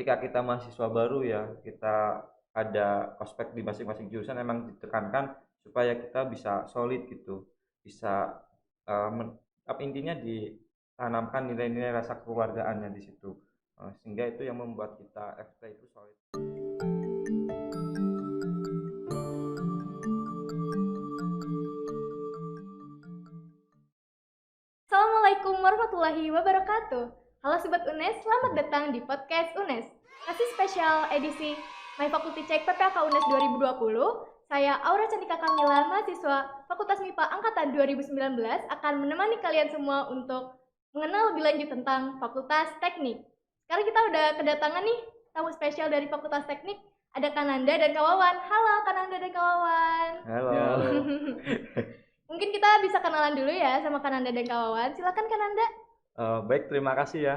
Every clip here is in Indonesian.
ketika kita mahasiswa baru ya, kita ada ospek di masing-masing jurusan emang ditekankan supaya kita bisa solid gitu, bisa eh, men- apa intinya ditanamkan nilai-nilai rasa kekeluargaannya di situ. Sehingga itu yang membuat kita FT itu solid. Assalamualaikum warahmatullahi wabarakatuh. Halo Sobat UNES, selamat datang di podcast UNES. Kasih spesial edisi My Faculty Check PPAK UNES 2020. Saya Aura Candika Kamila, mahasiswa Fakultas MIPA Angkatan 2019 akan menemani kalian semua untuk mengenal lebih lanjut tentang Fakultas Teknik. Sekarang kita udah kedatangan nih tamu spesial dari Fakultas Teknik. Ada Kananda dan Kawawan. Halo Kananda dan Kawawan. Halo. Ya, halo. Mungkin kita bisa kenalan dulu ya sama Kananda dan Kawawan. Silakan Kananda. Baik, terima kasih ya.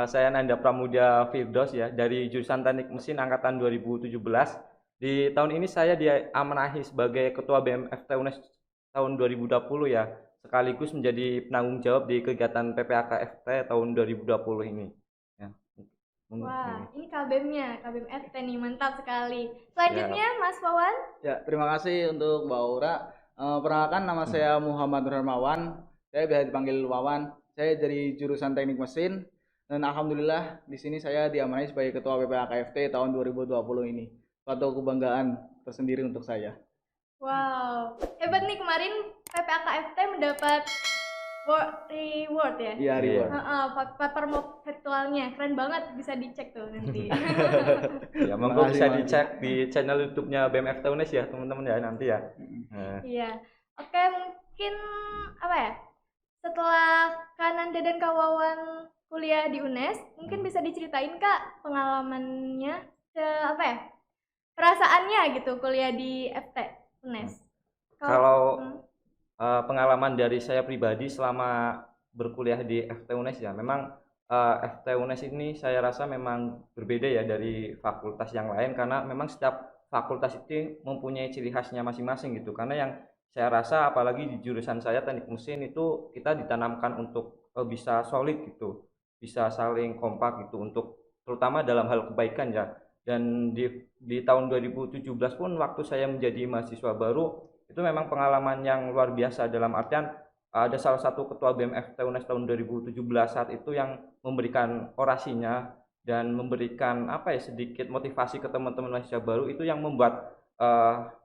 Saya Nanda Pramudia Firdos ya, dari jurusan Teknik Mesin angkatan 2017. Di tahun ini saya diamanahi sebagai Ketua BMFT UNES tahun 2020 ya, sekaligus menjadi penanggung jawab di kegiatan PPAK FT tahun 2020 ini. Ya. Wah, ini KBM-nya, KBM FT nih, mantap sekali. Selanjutnya, Mas Wawan. Ya, terima kasih untuk Mbak Aura. Perkenalkan, nama saya Muhammad Nur Hermawan. Saya biasa dipanggil Wawan. Saya dari jurusan Teknik Mesin dan alhamdulillah di sini saya diamanahi sebagai Ketua PPAKFT tahun 2020 ini. Suatu kebanggaan tersendiri untuk saya. Wow, hebat nih kemarin PPAK FT mendapat reward ya? Iya, reward. Paper mock virtualnya, keren banget, bisa dicek tuh nanti. Ya, monggo bisa Makasih. dicek di channel YouTube-nya BMFT UNES ya, teman-teman ya nanti ya. Iya, oke, mungkin apa ya? Setelah Kananda dan Kawawan kuliah di UNES, mungkin bisa diceritain Kak pengalamannya, apa ya? Perasaannya gitu kuliah di FT UNES. Kalau pengalaman dari saya pribadi selama berkuliah di FT UNES ya, memang FT UNES ini saya rasa memang berbeda ya dari fakultas yang lain karena memang setiap fakultas itu mempunyai ciri khasnya masing-masing gitu. Karena yang saya rasa apalagi di jurusan saya teknik mesin itu kita ditanamkan untuk bisa solid gitu, bisa saling kompak gitu untuk terutama dalam hal kebaikan ya. Dan di tahun 2017 pun waktu saya menjadi mahasiswa baru itu memang pengalaman yang luar biasa dalam artian ada salah satu ketua BMFT UNES tahun 2017 saat itu yang memberikan orasinya dan memberikan apa ya sedikit motivasi ke teman-teman mahasiswa baru itu yang membuat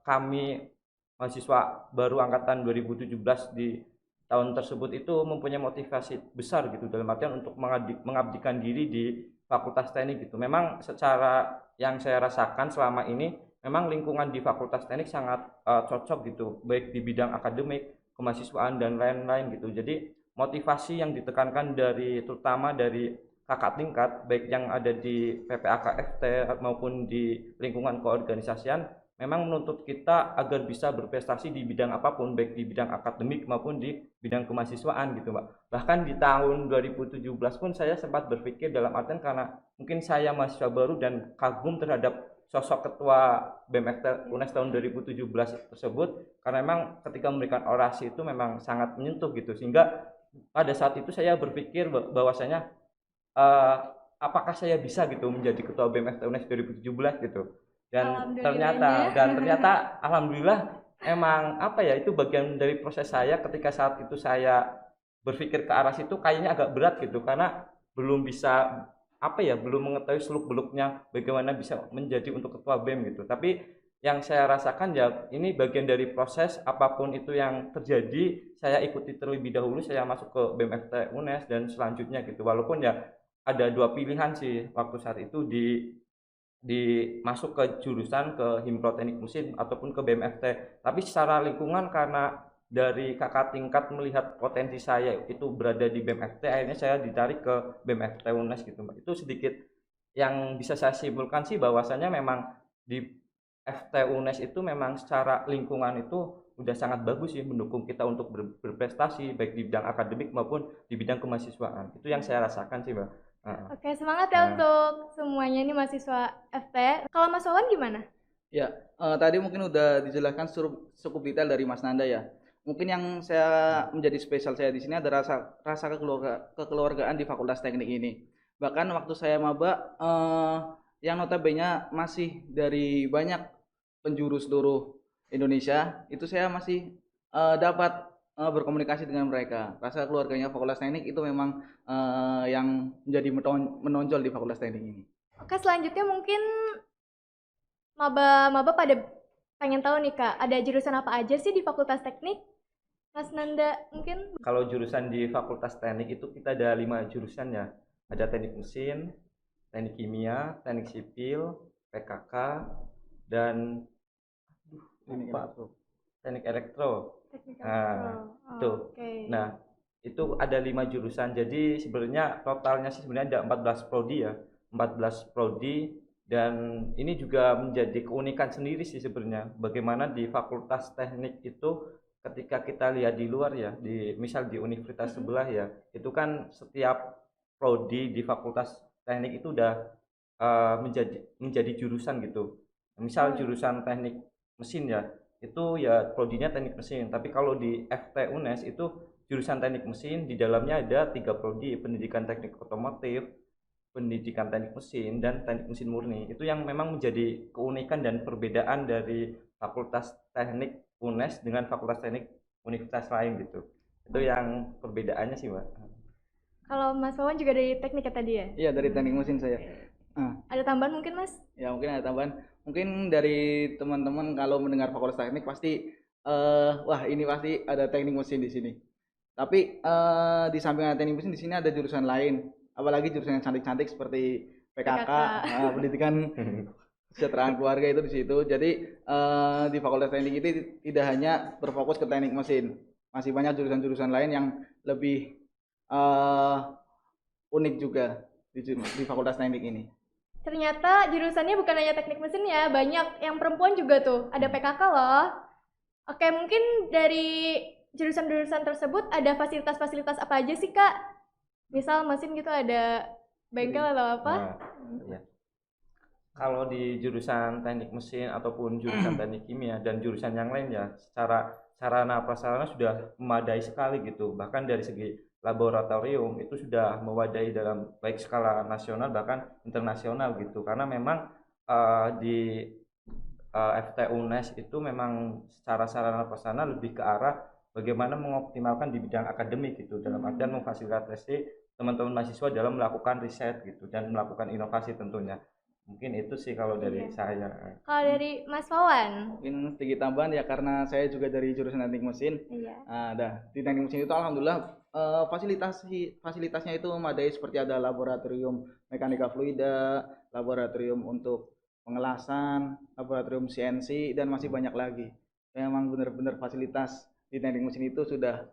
kami mahasiswa baru angkatan 2017 di tahun tersebut itu mempunyai motivasi besar gitu dalam artian untuk mengabdikan diri di Fakultas Teknik gitu. Memang secara yang saya rasakan selama ini memang lingkungan di Fakultas Teknik sangat cocok gitu, baik di bidang akademik, kemahasiswaan dan lain-lain gitu. Jadi motivasi yang ditekankan dari terutama dari kakak tingkat, baik yang ada di PPAKFT maupun di lingkungan keorganisasian, memang menuntut kita agar bisa berprestasi di bidang apapun, baik di bidang akademik maupun di bidang kemahasiswaan gitu, Mbak. Bahkan di tahun 2017 pun saya sempat berpikir dalam artian karena mungkin saya mahasiswa baru dan kagum terhadap sosok ketua BMFT UNES tahun 2017 tersebut karena memang ketika memberikan orasi itu memang sangat menyentuh gitu sehingga pada saat itu saya berpikir bahwasanya eh, apakah saya bisa gitu menjadi ketua BMFT UNES 2017 gitu dan ternyata alhamdulillah emang apa ya itu bagian dari proses saya ketika saat itu saya berpikir ke arah situ kayaknya agak berat gitu karena belum bisa apa ya belum mengetahui seluk beluknya bagaimana bisa menjadi untuk ketua BEM gitu tapi yang saya rasakan ya ini bagian dari proses apapun itu yang terjadi saya ikuti terlebih dahulu saya masuk ke BMFT UNES dan selanjutnya gitu walaupun ya ada dua pilihan sih waktu saat itu di masuk ke jurusan ke Himpro Teknik Mesin ataupun ke BMFT tapi secara lingkungan karena dari kakak tingkat melihat potensi saya itu berada di BMFT akhirnya saya ditarik ke BMFT UNES gitu Mbak itu sedikit yang bisa saya simpulkan sih bahwasanya memang di FT UNES itu memang secara lingkungan itu udah sangat bagus sih mendukung kita untuk berprestasi baik di bidang akademik maupun di bidang kemahasiswaan itu yang saya rasakan sih Mbak. Oke, semangat ya untuk semuanya ini mahasiswa FT. Kalau Mas Wawan gimana? Ya, tadi mungkin udah dijelaskan cukup detail dari Mas Nanda ya. Mungkin yang saya menjadi spesial saya di sini ada rasa kekeluargaan di Fakultas Teknik ini. Bahkan waktu saya maba yang notabene masih dari banyak penjuru seluruh Indonesia, itu saya masih dapat berkomunikasi dengan mereka. Rasa keluarganya Fakultas Teknik itu memang yang menjadi menonjol di Fakultas Teknik ini. Oke, selanjutnya mungkin maba pada pengen tahu nih Kak, ada jurusan apa aja sih di Fakultas Teknik? Mas Nanda mungkin? Kalau jurusan di Fakultas Teknik itu kita ada 5 jurusan ya. Ada teknik mesin, teknik kimia, teknik sipil, PKK, dan lupa, teknik elektro. Teknik Nah, itu. Oke. Nah, itu ada 5 jurusan. Jadi sebenarnya totalnya sih sebenarnya ada 14 prodi ya. 14 prodi, dan ini juga menjadi keunikan sendiri sih sebenarnya. Bagaimana di Fakultas Teknik itu ketika kita lihat di luar ya, misal di universitas sebelah ya, itu kan setiap prodi di Fakultas Teknik itu udah menjadi jurusan gitu. Misal jurusan teknik mesin ya, itu ya prodinya teknik mesin. Tapi kalau di FT UNES itu jurusan teknik mesin, di dalamnya ada 3 prodi, pendidikan teknik otomotif, pendidikan teknik mesin, dan teknik mesin murni. Itu yang memang menjadi keunikan dan perbedaan dari Fakultas Teknik UNES dengan Fakultas Teknik universitas lain gitu. Itu yang perbedaannya sih, Mbak. Kalau Mas Wawan juga dari teknik ya tadi ya? Iya, dari teknik mesin saya. Ada tambahan mungkin Mas? Ya, mungkin ada tambahan. Mungkin dari teman-teman kalau mendengar Fakultas Teknik pasti wah ini pasti ada teknik mesin di sini. Tapi di samping ada teknik mesin di sini ada jurusan lain. Apalagi jurusan yang cantik-cantik seperti PKK, pendidikan kesejahteraan keluarga itu di situ. Jadi di Fakultas Teknik ini tidak hanya berfokus ke teknik mesin, masih banyak jurusan-jurusan lain yang lebih unik juga di Fakultas Teknik ini. Ternyata jurusannya bukan hanya teknik mesin ya, banyak yang perempuan juga tuh, ada PKK loh. Oke, mungkin dari jurusan-jurusan tersebut ada fasilitas-fasilitas apa aja sih Kak? Misal mesin gitu ada bengkel atau apa? Ya. Kalau di jurusan teknik mesin ataupun jurusan teknik kimia dan jurusan yang lain ya, secara sarana prasarana sudah memadai sekali gitu. Bahkan dari segi laboratorium itu sudah mewadai dalam baik skala nasional bahkan internasional gitu. Karena memang di FT UNES itu memang secara sarana prasarana lebih ke arah bagaimana mengoptimalkan di bidang akademik gitu, dalam artian memfasilitasi teman-teman mahasiswa dalam melakukan riset gitu dan melakukan inovasi tentunya. Mungkin itu sih kalau dari saya. Kalau dari Mas Wawan? Mungkin sedikit tambahan ya, karena saya juga dari jurusan teknik mesin. Iya. Di teknik mesin itu alhamdulillah fasilitasnya itu memadai, seperti ada laboratorium mekanika fluida, laboratorium untuk pengelasan, laboratorium CNC, dan masih banyak lagi. Memang benar-benar fasilitas di teknik mesin itu sudah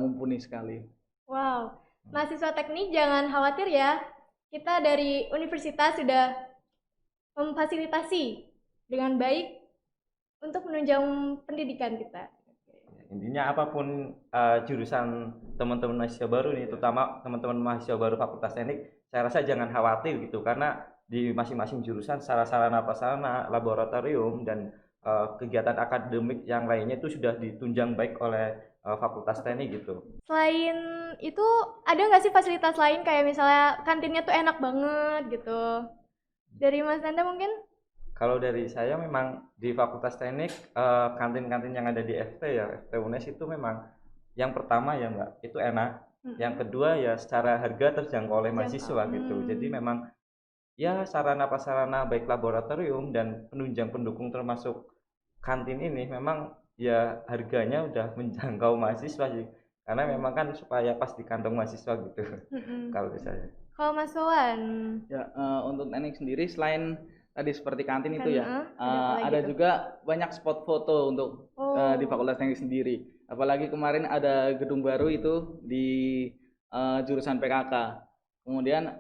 mumpuni sekali. Wow, mahasiswa teknik jangan khawatir ya. Kita dari universitas sudah memfasilitasi dengan baik untuk menunjang pendidikan kita. Intinya apapun jurusan teman-teman mahasiswa baru nih, terutama teman-teman mahasiswa baru Fakultas Teknik, saya rasa jangan khawatir gitu, karena di masing-masing jurusan sarana prasarana, laboratorium, dan kegiatan akademik yang lainnya itu sudah ditunjang baik oleh Fakultas Teknik gitu. Selain itu, ada nggak sih fasilitas lain kayak misalnya kantinnya tuh enak banget gitu? Dari Mas Nanda mungkin? Kalau dari saya memang di Fakultas Teknik kantin-kantin yang ada di FT ya, FT UNES itu memang yang pertama ya Mbak, itu enak. Yang kedua ya secara harga terjangkau oleh mahasiswa gitu. Jadi memang ya sarana prasarana baik laboratorium dan penunjang pendukung termasuk kantin ini memang ya harganya udah menjangkau mahasiswa sih. Karena memang kan supaya pas di kantong mahasiswa gitu. Kalau dari saya. Kalau Mas Wawan? Ya, untuk teknik sendiri selain tadi seperti kantin itu ya, ada ada juga banyak spot foto untuk di Fakultas Teknik sendiri. Apalagi kemarin ada gedung baru itu di jurusan PKK. Kemudian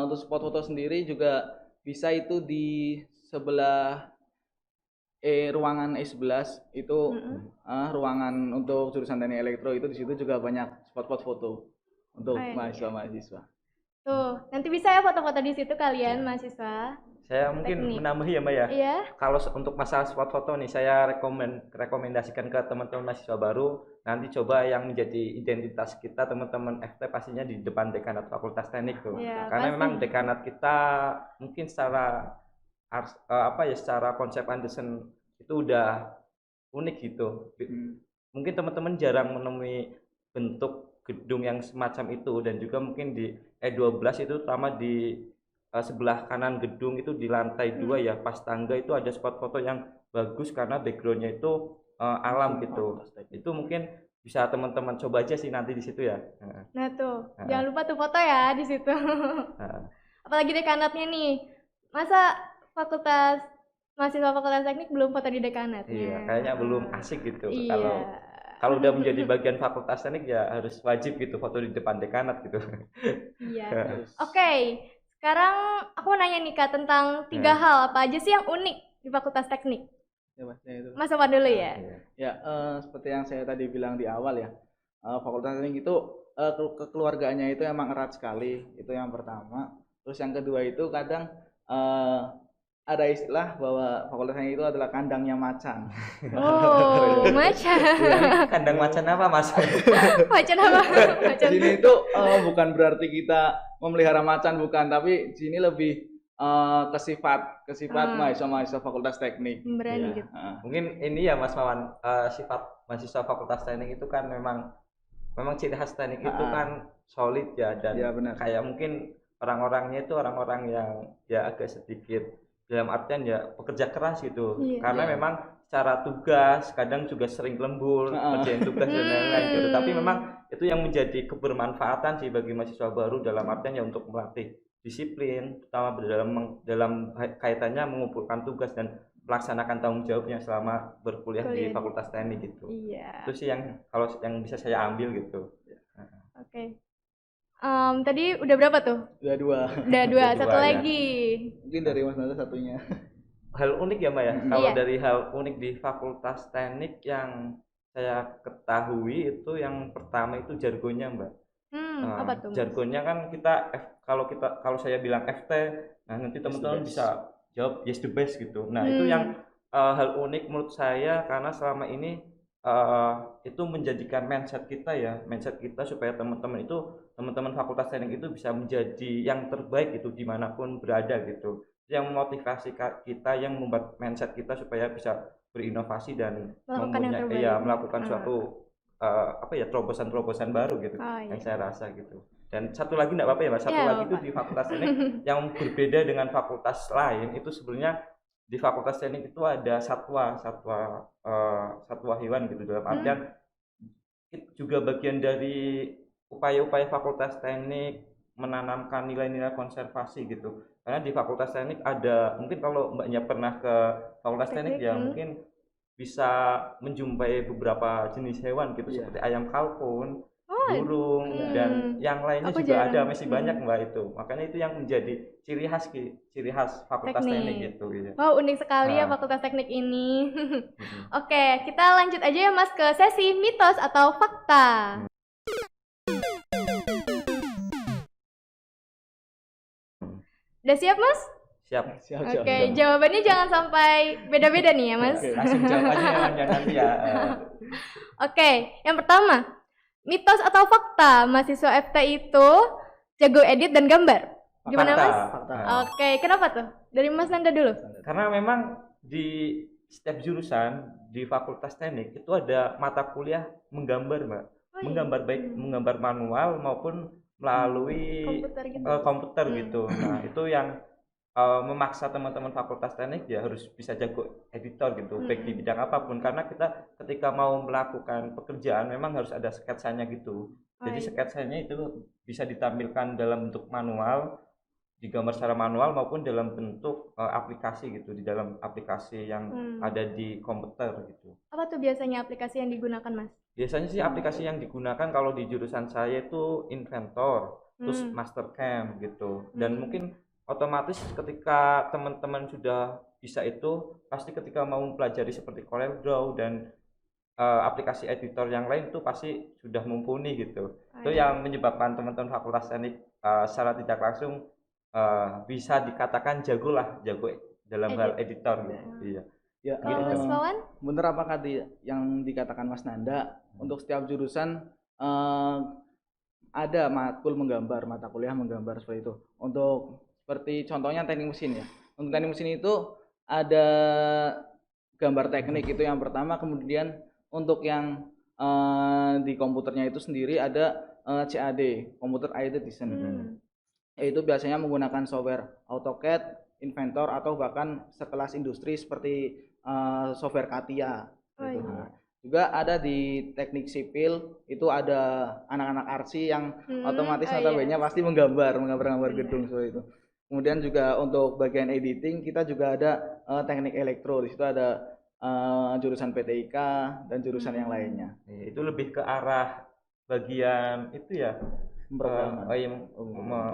untuk spot foto sendiri juga bisa itu di sebelah ruangan E11 itu ruangan untuk jurusan teknik elektro, itu di situ juga banyak spot-spot foto untuk mahasiswa-mahasiswa. Tuh, nanti bisa ya foto-foto di situ kalian mahasiswa. Saya mungkin Teknik. menambahi ya Mbak ya. Iya. Kalau untuk masalah spot foto nih, saya rekomendasikan ke teman-teman mahasiswa baru, nanti coba yang menjadi identitas kita teman-teman FT pastinya di depan dekanat Fakultas Teknik tuh. Iya, Karena pasti. memang dekanat kita mungkin secara secara konsep Anderson itu udah unik gitu. Mungkin teman-teman jarang menemui bentuk gedung yang semacam itu, dan juga mungkin di E12 itu terutama di sebelah kanan gedung itu di lantai 2 ya, pas tangga itu ada spot foto yang bagus karena backgroundnya itu alam gitu. Itu mungkin bisa teman-teman coba aja sih nanti di situ ya. Nah tuh, jangan lupa tuh foto ya di situ. Apalagi dekanatnya nih. Masa mahasiswa fakultas teknik belum foto di dekanatnya? Iya, kayaknya belum asik gitu. Iya. Kalau udah menjadi bagian fakultas teknik ya harus wajib gitu foto di depan dekanat gitu. Iya. Oke, sekarang aku mau nanya nih Kak tentang 3 hal apa aja sih yang unik di fakultas teknik? Ya pastinya itu. Mas Sofwan dulu ya. Ya, seperti yang saya tadi bilang di awal ya, fakultas teknik itu kekeluargaannya itu emang erat sekali, itu yang pertama. Terus yang kedua itu kadang ada istilah bahwa fakultas teknik itu adalah kandangnya macan. Oh, macan. Kandang macan apa Mas? Macan apa? Macan. Di sini itu bukan berarti kita memelihara macan, bukan, tapi di sini lebih ke sifat mahasiswa fakultas teknik. Berani gitu. Mungkin ini ya Mas Mawan, sifat mahasiswa fakultas teknik itu kan memang ciri khas teknik itu kan solid ya, dan ya, benar. kayak mungkin orang-orangnya itu orang-orang yang ya agak sedikit dalam artian ya pekerja keras gitu. Karena memang secara tugas kadang juga sering lembur kerjain tugas dan lain-lain gitu. Tapi memang itu yang menjadi kebermanfaatan sih bagi mahasiswa baru dalam artian ya untuk melatih disiplin, terutama dalam kaitannya mengumpulkan tugas dan melaksanakan tanggung jawabnya selama berkuliah di fakultas teknik gitu. Itu sih yang kalau yang bisa saya ambil gitu. Oke. Tadi udah berapa tuh? Udah dua. Satu lagi. Mungkin dari Mas Nanda satunya. Hal unik ya Mbak ya. Kalau dari hal unik di fakultas teknik yang saya ketahui itu yang pertama itu jargonnya Mbak. Apa tuh? Jargonnya kan kita kalau saya bilang FT, nah nanti teman-teman bisa jawab yes the best gitu. Nah itu yang hal unik menurut saya, karena selama ini itu menjadikan mindset kita supaya teman-teman fakultas teknik itu bisa menjadi yang terbaik gitu dimanapun berada gitu, yang memotivasi kita, yang membuat mindset kita supaya bisa berinovasi dan melakukan suatu terobosan baru gitu. Yang saya rasa gitu. Dan satu lagi enggak apa-apa ya Mas, satu lagi itu di fakultas teknik yang berbeda dengan fakultas lain itu sebenarnya di fakultas teknik itu ada satwa hewan gitu, dalam artian juga bagian dari upaya-upaya fakultas teknik menanamkan nilai-nilai konservasi gitu. Karena di fakultas teknik ada, mungkin kalau Mbaknya pernah ke fakultas teknik ya mungkin bisa menjumpai beberapa jenis hewan gitu, seperti ayam kalkun, burung, dan yang lainnya juga ada, masih banyak Mbak itu. Makanya itu yang menjadi ciri khas fakultas teknik gitu. Wow, unik sekali ya fakultas teknik ini. Oke, kita lanjut aja ya Mas ke sesi mitos atau fakta. Udah siap Mas? Siap. Oke, jawabannya jangan sampai beda-beda nih ya Mas. Langsung jawab aja nanti ya. Oke, yang pertama, mitos atau fakta mahasiswa FT itu jago edit dan gambar? Gimana Mas? Fakta. Oke, kenapa tuh? Dari Mas Nanda dulu. Karena memang di setiap jurusan di fakultas teknik itu ada mata kuliah menggambar Mbak. Menggambar baik menggambar manual maupun melalui komputer gitu. Nah itu yang memaksa teman-teman fakultas teknik ya harus bisa jago editor gitu, baik di bidang apapun, karena kita ketika mau melakukan pekerjaan memang harus ada sketsanya gitu. Jadi sketsanya itu bisa ditampilkan dalam bentuk manual, digambar secara manual maupun dalam bentuk aplikasi gitu, di dalam aplikasi yang ada di komputer gitu. Apa tuh biasanya aplikasi yang digunakan Mas? Biasanya sih aplikasi yang digunakan kalau di jurusan saya itu Inventor, terus Mastercam gitu. Dan mungkin otomatis ketika teman-teman sudah bisa itu, pasti ketika mau mempelajari seperti CorelDRAW dan aplikasi editor yang lain itu pasti sudah mumpuni gitu. Itu yang menyebabkan teman-teman fakultas teknik secara tidak langsung bisa dikatakan jago dalam hal editor gitu. Iya. Ya, Kalau Mas Wawan? bener apa yang dikatakan Mas Nanda, untuk setiap jurusan ada mata kuliah menggambar seperti itu. Untuk seperti contohnya teknik mesin ya. Untuk teknik mesin itu ada gambar teknik itu yang pertama, kemudian untuk yang di komputernya itu sendiri ada CAD, Computer Aided Design. Yaitu biasanya menggunakan software AutoCAD, Inventor, atau bahkan sekelas industri seperti software CATIA. Gitu. Nah, juga ada di teknik sipil itu ada anak-anak arsi yang otomatis notabene pasti menggambar gedung seperti itu. Kemudian juga untuk bagian editing kita juga ada teknik elektro, di situ ada jurusan PTIK dan jurusan yang lainnya. Itu lebih ke arah bagian itu ya,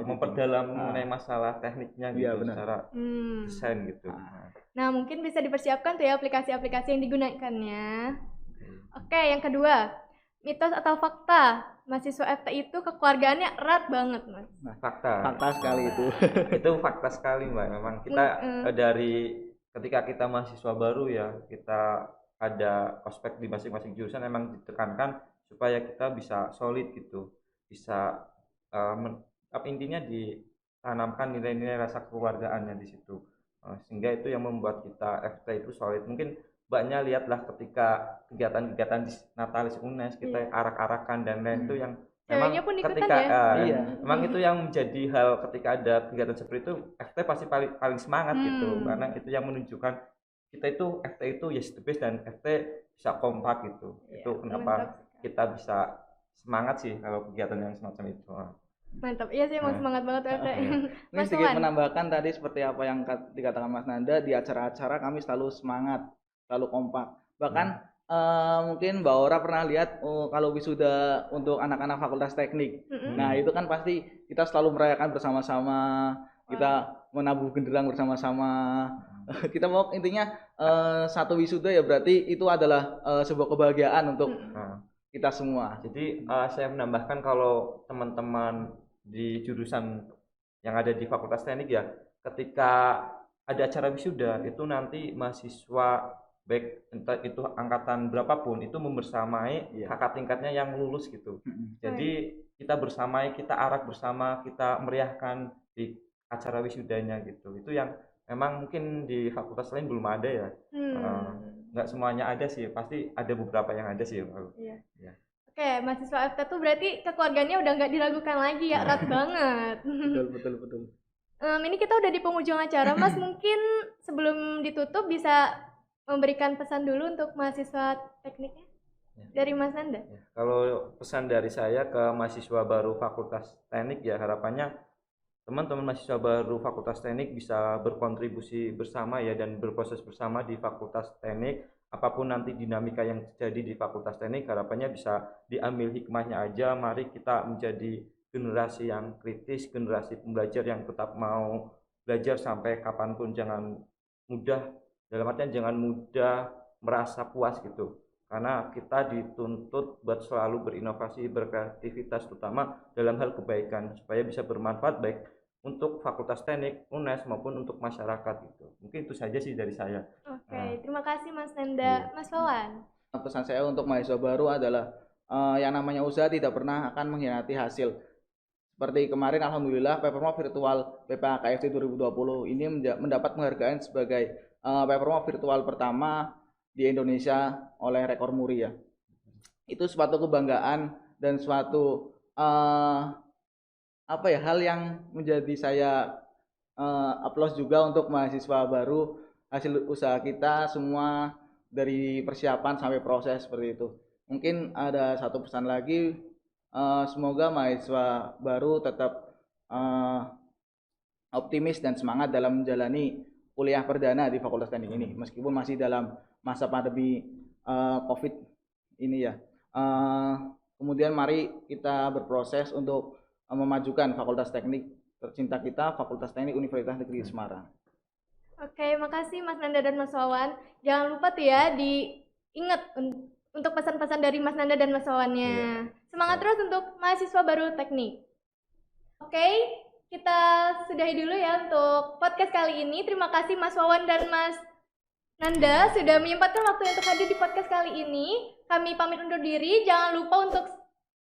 memperdalam mengenai masalah tekniknya gitu, secara desain gitu. Nah, mungkin bisa dipersiapkan tuh ya aplikasi-aplikasi yang digunakannya. Oke, yang kedua, mitos atau fakta mahasiswa FT itu kekeluargaannya erat banget, Mas? Nah, fakta sekali itu. Itu fakta sekali, Mbak. Memang kita dari ketika kita mahasiswa baru ya, kita ada ospek di masing-masing jurusan memang ditekankan supaya kita bisa solid gitu, bisa intinya ditanamkan nilai-nilai rasa kekeluargaannya di situ, sehingga itu yang membuat kita FT itu solid. Mungkin Mbaknya lihatlah ketika kegiatan-kegiatan di Natalis UNES kita arak-arakan dan lain itu yang memang ketika memang itu yang menjadi hal ketika ada kegiatan seperti itu, FT pasti paling semangat gitu, karena itu yang menunjukkan kita itu FT itu yes the best dan FT bisa kompak gitu. Itu kenapa kita bisa semangat sih kalau kegiatan yang semacam itu. Mantap, iya sih emang semangat banget FT. Ini sedikit menambahkan tadi seperti apa yang dikatakan Mas Nanda, di acara-acara kami selalu semangat, selalu kompak. Bahkan mungkin Mbak Ora pernah lihat kalau wisuda untuk anak-anak fakultas teknik. Nah, itu kan pasti kita selalu merayakan bersama-sama, kita menabuh genderang bersama-sama. Kita mau intinya satu wisuda ya berarti itu adalah sebuah kebahagiaan untuk kita semua. Jadi saya menambahkan kalau teman-teman di jurusan yang ada di Fakultas Teknik ya, ketika ada acara wisuda itu nanti mahasiswa baik entah itu angkatan berapapun itu membersamai kakak tingkatnya yang lulus gitu. Jadi kita bersamai, kita arak bersama, kita meriahkan di acara wisudanya gitu. Itu yang memang mungkin di fakultas lain belum ada ya. Nggak semuanya ada sih, pasti ada beberapa yang ada sih. Ya. Oke, mahasiswa FT tuh berarti kekeluarganya udah nggak diragukan lagi ya, erat banget. Betul. Ini kita udah di penghujung acara, Mas. Mungkin sebelum ditutup bisa memberikan pesan dulu untuk mahasiswa tekniknya dari Mas Nanda. Kalau pesan dari saya ke mahasiswa baru Fakultas Teknik ya, harapannya teman-teman mahasiswa baru Fakultas Teknik bisa berkontribusi bersama ya dan berproses bersama di Fakultas Teknik. Apapun nanti dinamika yang terjadi di Fakultas Teknik, harapannya bisa diambil hikmahnya aja. Mari kita menjadi generasi yang kritis, generasi pembelajar yang tetap mau belajar sampai kapanpun. Jangan mudah, dalam artian jangan mudah merasa puas gitu, karena kita dituntut buat selalu berinovasi, berkreativitas, terutama dalam hal kebaikan supaya bisa bermanfaat baik untuk Fakultas Teknik, UNES maupun untuk masyarakat gitu. Mungkin itu saja sih dari saya. Oke, terima kasih Mas Nanda. Mas Wawan. Pesan saya untuk mahasiswa baru adalah yang namanya usaha tidak pernah akan mengkhianati hasil. Seperti kemarin alhamdulillah Papermo Virtual PPAKFT 2020 ini mendapat penghargaan sebagai Papermo Virtual pertama di Indonesia oleh Rekor Muri ya. Itu suatu kebanggaan dan suatu hal yang menjadi saya aplaus juga untuk mahasiswa baru. Hasil usaha kita semua dari persiapan sampai proses seperti itu. Mungkin ada satu pesan lagi, semoga mahasiswa baru tetap optimis dan semangat dalam menjalani kuliah perdana di Fakultas Teknik ini, meskipun masih dalam masa pandemi COVID ini ya. Kemudian mari kita berproses untuk memajukan Fakultas Teknik tercinta kita, Fakultas Teknik Universitas Negeri Semarang. Oke, makasih Mas Nanda dan Mas Wawan. Jangan lupa tuh ya diingat untuk pesan-pesan dari Mas Nanda dan Mas Wawannya. Semangat terus untuk mahasiswa baru teknik. Oke, kita sudahi dulu ya untuk podcast kali ini. Terima kasih Mas Wawan dan Mas Nanda sudah menyempatkan waktu untuk hadir di podcast kali ini. Kami pamit undur diri. Jangan lupa untuk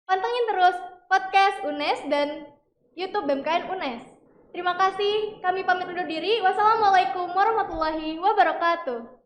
pantengin terus podcast UNES dan YouTube BMKN UNES. Terima kasih. Kami pamit undur diri. Wassalamualaikum warahmatullahi wabarakatuh.